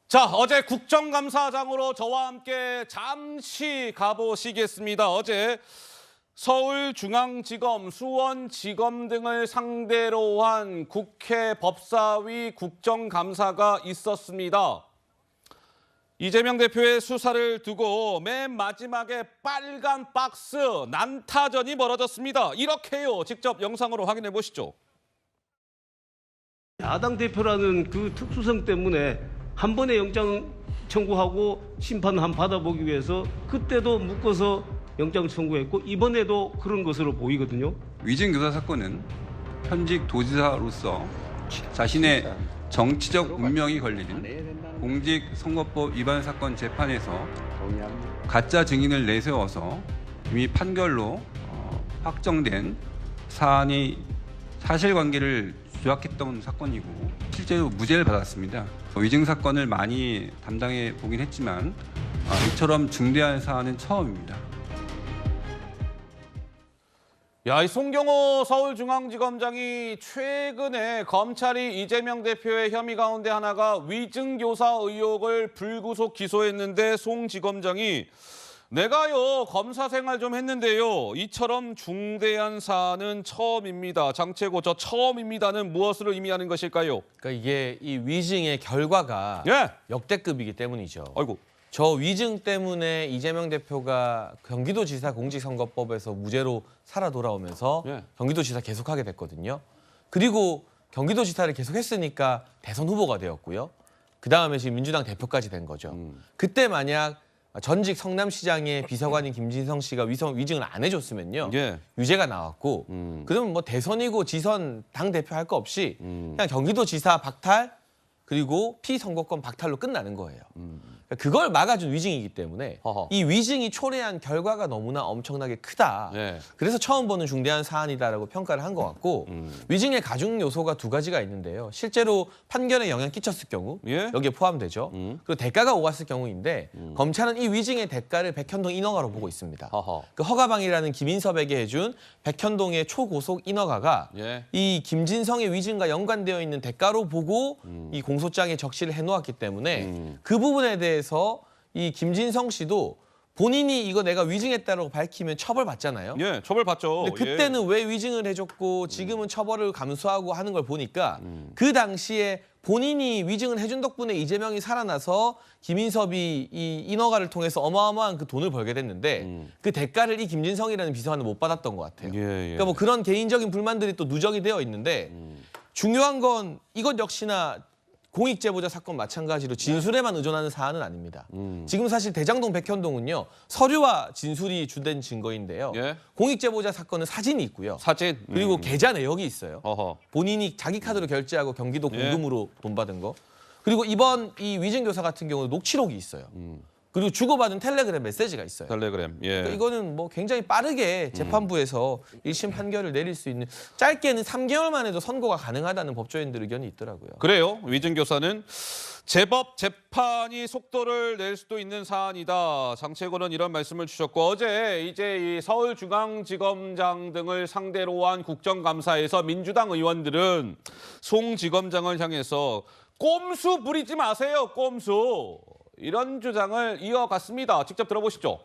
자, 어제 국정감사장으로 저와 함께 잠시 가보시겠습니다. 어제 서울중앙지검, 수원지검 등을 상대로 한 국회 법사위 국정감사가 있었습니다. 이재명 대표의 수사를 두고 맨 마지막에 빨간 박스 난타전이 벌어졌습니다. 이렇게요. 직접 영상으로 확인해 보시죠. 야당 대표라는 그 특수성 때문에 한 번에 영장 청구하고 심판 한 받아보기 위해서 그때도 묶어서 영장 청구했고 이번에도 그런 것으로 보이거든요. 위증교사 사건은 현직 도지사로서 자신의 정치적 운명이 걸린 공직선거법 위반 사건 재판에서 가짜 증인을 내세워서 이미 판결로 확정된 사안이 사실관계를 조작했던 사건이고 실제로 무죄를 받았습니다. 위증 사건을 많이 담당해 보긴 했지만 이처럼 중대한 사안은 처음입니다. 야, 이 송경호 서울중앙지검장이 최근에 검찰이 이재명 대표의 혐의 가운데 하나가 위증교사 의혹을 불구속 기소했는데 송 지검장이 내가요 검사 생활 좀 했는데요 이처럼 중대한 사안은 처음입니다. 장채고 저 처음입니다는 무엇을 의미하는 것일까요? 그러니까 이게 이 위증의 결과가 역대급이기 때문이죠. 아이고. 저 위증 때문에 이재명 대표가 경기도지사 공직선거법에서 무죄로 살아 돌아오면서 경기도지사 계속하게 됐거든요. 그리고 경기도지사를 계속했으니까 대선 후보가 되었고요. 그다음에 지금 민주당 대표까지 된 거죠. 그때 만약 전직 성남시장의 비서관인 김진성 씨가 위증을 안 해줬으면요. 유죄가 나왔고 그러면 뭐 대선이고 지선 당대표 할 거 없이 그냥 경기도지사 박탈 그리고 피선거권 박탈로 끝나는 거예요. 그걸 막아준 위증이기 때문에 이 위증이 초래한 결과가 너무나 엄청나게 크다. 그래서 처음 보는 중대한 사안이다라고 평가를 한 것 같고 위증의 가중 요소가 두 가지가 있는데요. 실제로 판결에 영향 끼쳤을 경우 여기에 포함되죠. 그리고 대가가 오갔을 경우인데 검찰은 이 위증의 대가를 백현동 인허가로 보고 있습니다. 그 허가방이라는 김인섭에게 해준 백현동의 초고속 인허가가 이 김진성의 위증과 연관되어 있는 대가로 보고 이 공소장에 적시를 해놓았기 때문에 그 부분에 대해서 이 김진성 씨도 본인이 이거 내가 위증했다고 밝히면 처벌받잖아요. 처벌받죠. 근데 그때는 왜 위증을 해줬고 지금은 처벌을 감수하고 하는 걸 보니까 그 당시에 본인이 위증을 해준 덕분에 이재명이 살아나서 김인섭이 이 인허가를 통해서 어마어마한 그 돈을 벌게 됐는데 그 대가를 이 김진성이라는 비서관은 못 받았던 것 같아요. 그러니까 뭐 그런 개인적인 불만들이 또 누적이 되어 있는데 중요한 건 이것 역시나 공익제보자 사건 마찬가지로 진술에만 의존하는 사안은 아닙니다. 지금 사실 대장동 백현동은요. 서류와 진술이 주된 증거인데요. 공익제보자 사건은 사진이 있고요. 사진. 그리고 계좌 내역이 있어요. 본인이 자기 카드로 결제하고 경기도 공금으로 돈 받은 거. 그리고 이번 이 위증교사 같은 경우는 녹취록이 있어요. 그리고 주고받은 텔레그램 메시지가 있어요. 텔레그램. 그러니까 이거는 뭐 굉장히 빠르게 재판부에서 1심 판결을 내릴 수 있는 짧게는 3개월만 해도 선고가 가능하다는 법조인들 의견이 있더라고요. 그래요. 위증교사는 제법 재판이 속도를 낼 수도 있는 사안이다. 장채고는 이런 말씀을 주셨고 어제 이제 이 서울중앙지검장 등을 상대로 한 국정감사에서 민주당 의원들은 송 지검장을 향해서 꼼수 부리지 마세요. 꼼수. 이런 주장을 이어갔습니다. 직접 들어보시죠.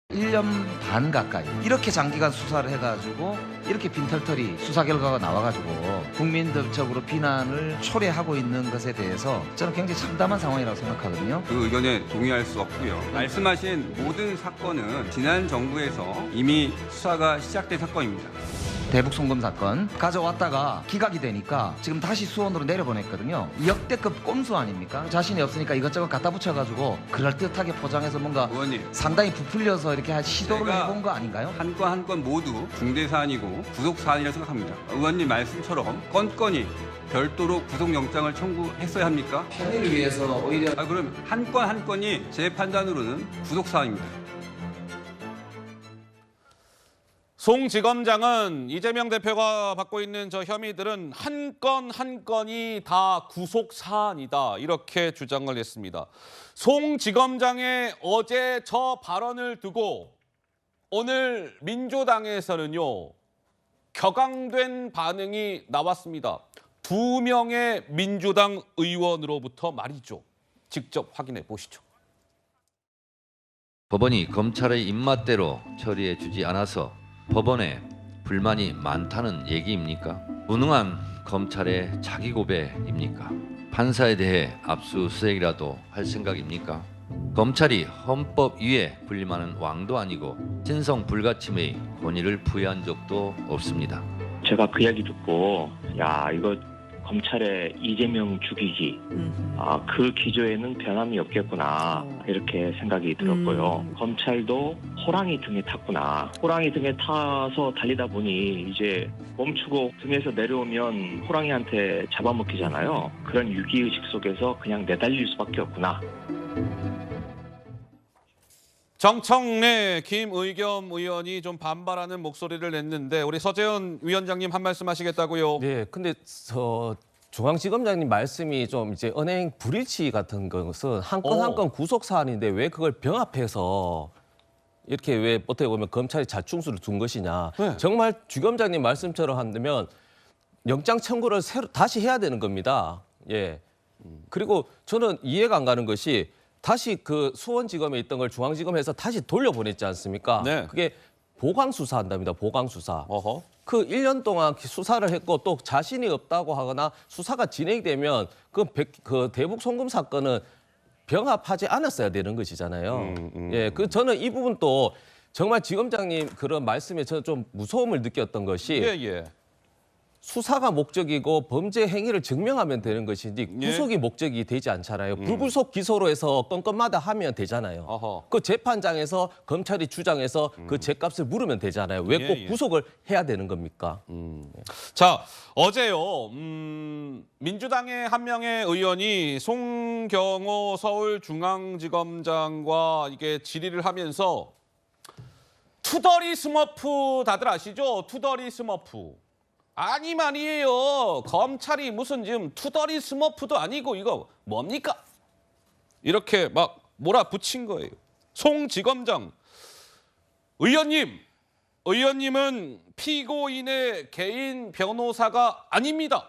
1년 반 가까이 이렇게 장기간 수사를 해가지고 이렇게 빈털터리 수사 결과가 나와가지고 국민들적으로 비난을 초래하고 있는 것에 대해서 저는 굉장히 참담한 상황이라고 생각하거든요. 그 의견에 동의할 수 없고요. 말씀하신 모든 사건은 지난 정부에서 이미 수사가 시작된 사건입니다. 대북 송금 사건 가져왔다가 기각이 되니까 지금 다시 수원으로 내려보냈거든요. 역대급 꼼수 아닙니까? 자신이 없으니까 이것저것 갖다 붙여가지고 그럴듯하게 포장해서 뭔가 의원님, 상당히 부풀려서 이렇게 시도를 해본 거 아닌가요? 한 건 한 건 모두 중대 사안이고 구속 사안이라고 생각합니다. 의원님 말씀처럼 건건이 별도로 구속영장을 청구했어야 합니까? 편의를 위해서 오히려 그럼 한 건 한 건이 제 판단으로는 구속 사안입니다. 송 지검장은 이재명 대표가 받고 있는 저 혐의들은 한 건 한 건이 다 구속 사안이다. 이렇게 주장을 했습니다. 송 지검장의 어제 저 발언을 두고 오늘 민주당에서는요. 격앙된 반응이 나왔습니다. 2명의 민주당 의원으로부터 말이죠. 직접 확인해 보시죠. 법원이 검찰의 입맛대로 처리해 주지 않아서 법원에 불만이 많다는 얘기입니까? 무능한 검찰의 자기 고배입니까? 판사에 대해 압수수색이라도 할 생각입니까? 검찰이 헌법 위에 군림하는 왕도 아니고 신성 불가침의 권위를 부여한 적도 없습니다. 제가 그 이야기 듣고 야 이거 검찰의 이재명 죽이기 그 기조에는 변함이 없겠구나 이렇게 생각이 들었고요. 검찰도 호랑이 등에 탔구나. 호랑이 등에 타서 달리다 보니 이제 멈추고 등에서 내려오면 호랑이한테 잡아먹히잖아요. 그런 위기의식 속에서 그냥 내달릴 수밖에 없구나. 정청래 김의겸 의원이 좀 반발하는 목소리를 냈는데 우리 서재현 위원장님 한 말씀 하시겠다고요? 네, 근데 중앙지검장님 말씀이 좀 이제 은행 불일치 같은 것은 한 건 한 건 구속 사안인데 왜 그걸 병합해서 이렇게 왜 어떻게 보면 검찰이 자충수를 둔 것이냐? 네. 정말 주검장님 말씀처럼 한다면 영장 청구를 다시 해야 되는 겁니다. 예. 그리고 저는 이해가 안 가는 것이 다시 그 수원지검에 있던 걸 중앙지검에서 다시 돌려보냈지 않습니까? 네. 그게 보강수사한답니다. 보강수사. 어허. 그 1년 동안 수사를 했고 또 자신이 없다고 하거나 수사가 진행되면 그 대북 송금 사건은 병합하지 않았어야 되는 것이잖아요. 예, 그 저는 이 부분도 정말 지검장님 그런 말씀에 저는 좀 무서움을 느꼈던 것이 예. 수사가 목적이고 범죄 행위를 증명하면 되는 것이지 구속이 목적이 되지 않잖아요. 불구속 기소로 해서 건건마다 하면 되잖아요. 어허. 그 재판장에서 검찰이 주장해서 그 죄값을 물으면 되잖아요. 왜 꼭 예. 구속을 해야 되는 겁니까? 자, 어제요. 민주당의 한 명의 의원이 송경호 서울중앙지검장과 이게 질의를 하면서 투덜이 스머프 다들 아시죠? 투덜이 스머프. 아니 말이에요. 검찰이 무슨 지금 투덜이 스머프도 아니고 이거 뭡니까? 이렇게 막 몰아붙인 거예요. 송 지검장. 의원님은 피고인의 개인 변호사가 아닙니다.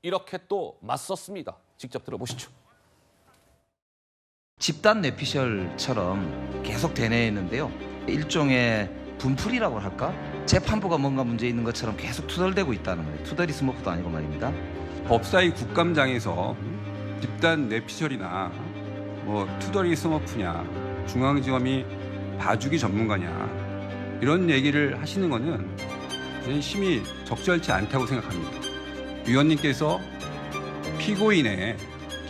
이렇게 또 맞섰습니다. 직접 들어보시죠. 집단 뇌피셜처럼 계속 대내했는데요. 일종의 분풀이라고 할까? 재판부가 뭔가 문제 있는 것처럼 계속 투덜대고 있다는 거예요. 투덜이 스머프도 아니고 말입니다. 법사위 국감장에서 집단 뇌피셜이나 뭐 투덜이 스머프냐 중앙지검이 봐주기 전문가냐 이런 얘기를 하시는 거는 저는 심히 적절치 않다고 생각합니다. 위원님께서 피고인의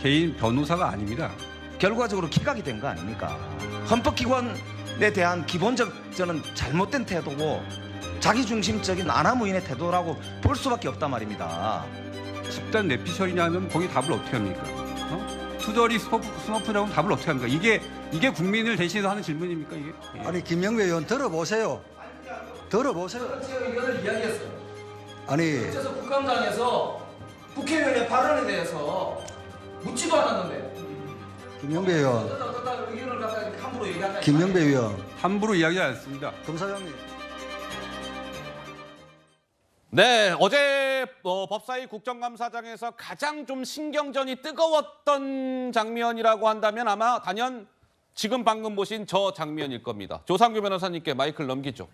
개인 변호사가 아닙니다. 결과적으로 기각이 된 거 아닙니까? 헌법기관에 대한 기본적 저는 잘못된 태도고 자기중심적인 아나무인의 태도라고 볼 수밖에 없단 말입니다. 집단 뇌피셜이냐면 거기 답을 어떻게 합니까? 투덜이 스머프라고 하면 답을 어떻게 합니까? 이게 국민을 대신해서 하는 질문입니까 이게? 예. 아니 김영배 의원 들어보세요. 들어보세요. 제가 의견을 이야기했어요. 아니 그래서 국감장에서 국회의원의 발언에 대해서 묻지도 않았는데 김영배 의원, 어떤 의견을 갖다 이렇게 함부로 얘기하냐. 김영배 의원, 함부로 이야기하지 않습니다. 검사장님. 네, 어제 법사위 국정감사장에서 가장 좀 신경전이 뜨거웠던 장면이라고 한다면 아마 단연 지금 방금 보신 저 장면일 겁니다. 조상규 변호사님께 마이크를 넘기죠.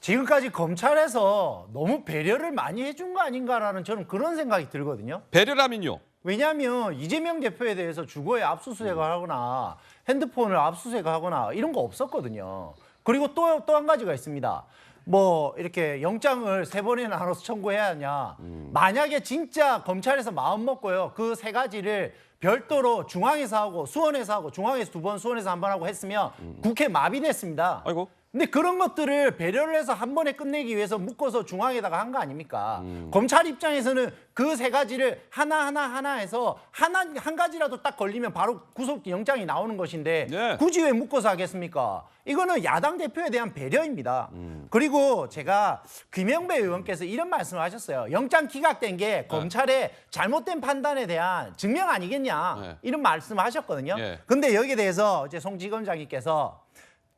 지금까지 검찰에서 너무 배려를 많이 해준 거 아닌가라는 저는 그런 생각이 들거든요. 배려라면요. 왜냐하면 이재명 대표에 대해서 주거에 압수수색을 하거나 핸드폰을 압수수색을 하거나 이런 거 없었거든요. 그리고 또 한 가지가 있습니다. 뭐 이렇게 영장을 3번이나 나눠서 청구해야 하냐. 만약에 진짜 검찰에서 마음 먹고요. 그 3가지를 별도로 중앙에서 하고 수원에서 하고 중앙에서 2번, 수원에서 1번 하고 했으면 국회 마비됐습니다. 아이고. 근데 그런 것들을 배려를 해서 한 번에 끝내기 위해서 묶어서 중앙에다가 한 거 아닙니까? 검찰 입장에서는 그 3가지를 하나 해서 한 가지라도 딱 걸리면 바로 구속 영장이 나오는 것인데 네. 굳이 왜 묶어서 하겠습니까? 이거는 야당 대표에 대한 배려입니다. 그리고 제가 김영배 의원께서 이런 말씀을 하셨어요. 영장 기각된 게 검찰의 잘못된 판단에 대한 증명 아니겠냐 네. 이런 말씀을 하셨거든요. 네. 근데 여기에 대해서 이제 송 지검장님께서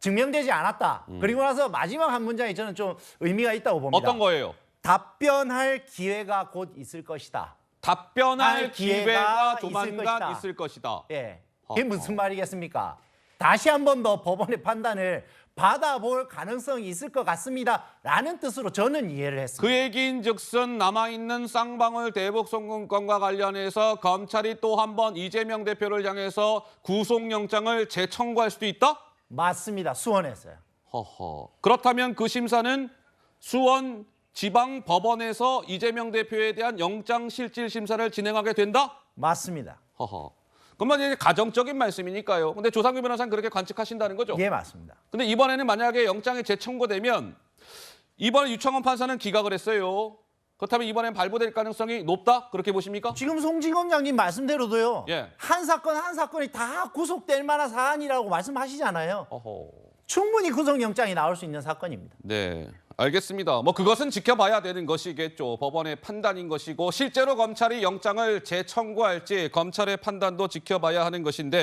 증명되지 않았다. 그리고 나서 마지막 한 문장이 저는 좀 의미가 있다고 봅니다. 어떤 거예요? 답변할 기회가 곧 있을 것이다. 답변할 기회가 기회가 있을 조만간 것이다. 있을 것이다. 예. 그게 무슨 말이겠습니까? 다시 한 번 더 법원의 판단을 받아볼 가능성이 있을 것 같습니다. 라는 뜻으로 저는 이해를 했습니다. 그 얘기인즉슨 남아있는 쌍방울 대북 송금건과 관련해서 검찰이 또 한 번 이재명 대표를 향해서 구속영장을 재청구할 수도 있다? 맞습니다. 수원했어요. 허허. 그렇다면 그 심사는 수원 지방법원에서 이재명 대표에 대한 영장실질 심사를 진행하게 된다? 맞습니다. 허허. 그러면 이제 가정적인 말씀이니까요. 근데 조상규 변호사는 그렇게 관측하신다는 거죠? 예, 맞습니다. 근데 이번에는 만약에 영장이 재청구되면 이번에 유창원 판사는 기각을 했어요. 그렇다면 이번엔 발부될 가능성이 높다? 그렇게 보십니까? 지금 송지검장님 말씀대로도요. 예. 한 사건 한 사건이 다 구속될 만한 사안이라고 말씀하시잖아요. 어허. 충분히 구속영장이 나올 수 있는 사건입니다. 네, 알겠습니다. 뭐 그것은 지켜봐야 되는 것이겠죠. 법원의 판단인 것이고 실제로 검찰이 영장을 재청구할지 검찰의 판단도 지켜봐야 하는 것인데